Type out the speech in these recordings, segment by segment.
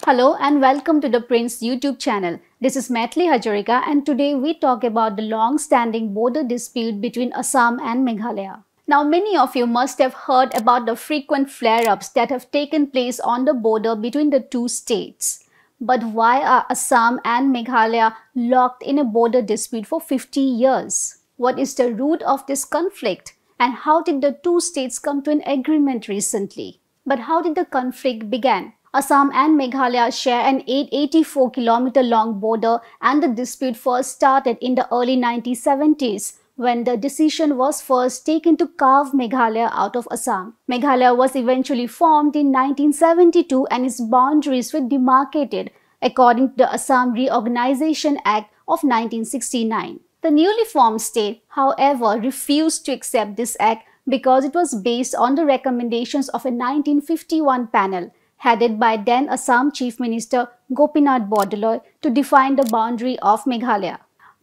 Hello and welcome to the Print's YouTube channel. This is Myithili Hazarika and today we talk about the long-standing border dispute between Assam and Meghalaya. Now many of you must have heard about the frequent flare-ups that have taken place on the border between the two states. But why are Assam and Meghalaya locked in a border dispute for 50 years? What is the root of this conflict? And how did the two states come to an agreement recently? But how did the conflict begin? Assam and Meghalaya share an 884-kilometer long border and the dispute first started in the early 1970s when the decision was first taken to carve Meghalaya out of Assam. Meghalaya was eventually formed in 1972 and its boundaries were demarcated according to the Assam Reorganization Act of 1969. The newly formed state, however, refused to accept this act because it was based on the recommendations of a 1951 panel headed by then Assam Chief Minister Gopinath Bordoloi to define the boundary of Meghalaya.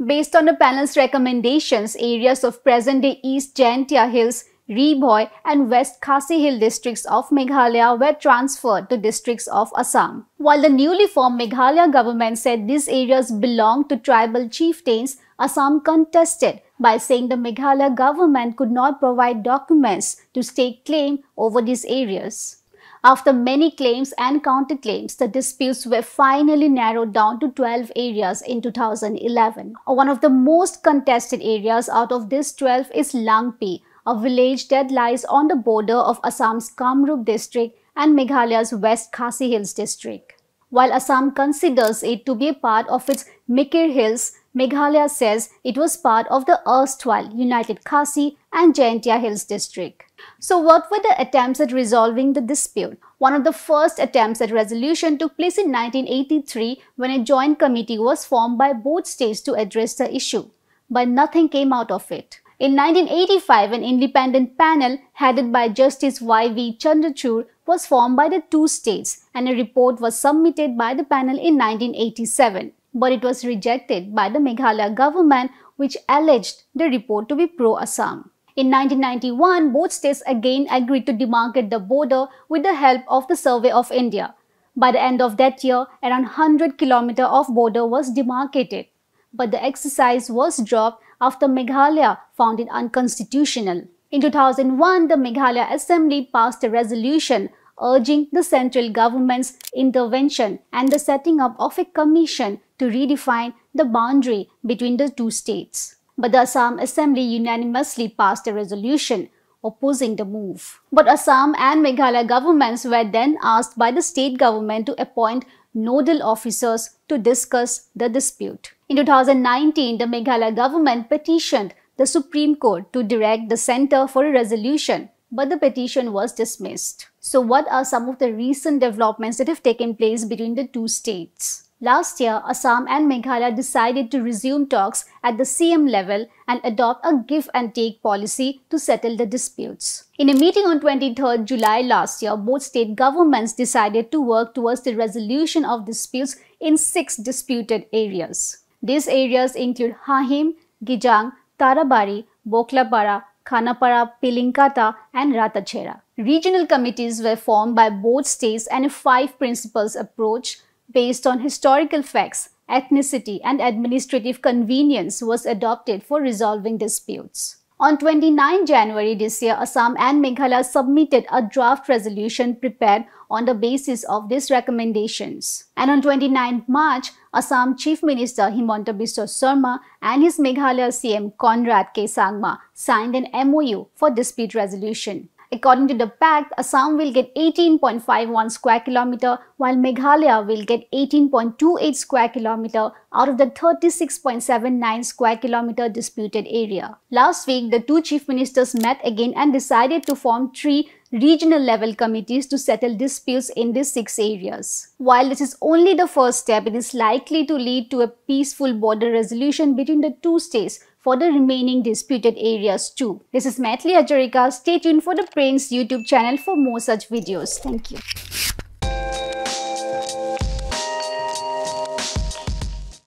Based on the panel's recommendations, areas of present-day East Jaintia Hills, Ribhoi and West Khasi Hill districts of Meghalaya were transferred to districts of Assam. While the newly formed Meghalaya government said these areas belonged to tribal chieftains, Assam contested by saying the Meghalaya government could not provide documents to stake claim over these areas. After many claims and counterclaims, the disputes were finally narrowed down to 12 areas in 2011. One of the most contested areas out of these 12 is Langpi, a village that lies on the border of Assam's Kamrup district and Meghalaya's West Khasi Hills district. While Assam considers it to be a part of its Mikir Hills, Meghalaya says it was part of the erstwhile United Khasi and Jaintia Hills district. So what were the attempts at resolving the dispute? One of the first attempts at resolution took place in 1983 when a joint committee was formed by both states to address the issue. But nothing came out of it. In 1985, an independent panel headed by Justice Y.V. Chandrachud was formed by the two states and a report was submitted by the panel in 1987. But it was rejected by the Meghalaya government, which alleged the report to be pro-Assam. In 1991, both states again agreed to demarcate the border with the help of the Survey of India. By the end of that year, around 100 km of border was demarcated. But the exercise was dropped after Meghalaya found it unconstitutional. In 2001, the Meghalaya Assembly passed a resolution urging the central government's intervention and the setting up of a commission to redefine the boundary between the two states. But the Assam Assembly unanimously passed a resolution opposing the move. But Assam and Meghalaya governments were then asked by the state government to appoint nodal officers to discuss the dispute. In 2019, the Meghalaya government petitioned the Supreme Court to direct the centre for a resolution, but the petition was dismissed. So what are some of the recent developments that have taken place between the two states? Last year, Assam and Meghalaya decided to resume talks at the CM level and adopt a give-and-take policy to settle the disputes. In a meeting on 23rd July last year, both state governments decided to work towards the resolution of disputes in 6 disputed areas. These areas include Hahim, Gijang, Tarabari, Boklapara, Khanapara, Pilinkata and Ratachera. Regional committees were formed by both states and a 5 principles approach based on historical facts, ethnicity and administrative convenience was adopted for resolving disputes. On 29 January this year, Assam and Meghalaya submitted a draft resolution prepared on the basis of these recommendations. And on 29 March, Assam Chief Minister Himanta Biswa Sarma and his Meghalaya CM Conrad K. Sangma signed an MOU for dispute resolution. According to the pact, Assam will get 18.51 square kilometer while Meghalaya will get 18.28 square kilometer out of the 36.79 square kilometer disputed area. Last week, the two chief ministers met again and decided to form 3 regional level committees to settle disputes in these 6 areas. While this is only the first step, it is likely to lead to a peaceful border resolution between the two states for the remaining disputed areas too. This is Myithili Hazarika. Stay tuned for the Print's YouTube channel for more such videos. Thank you.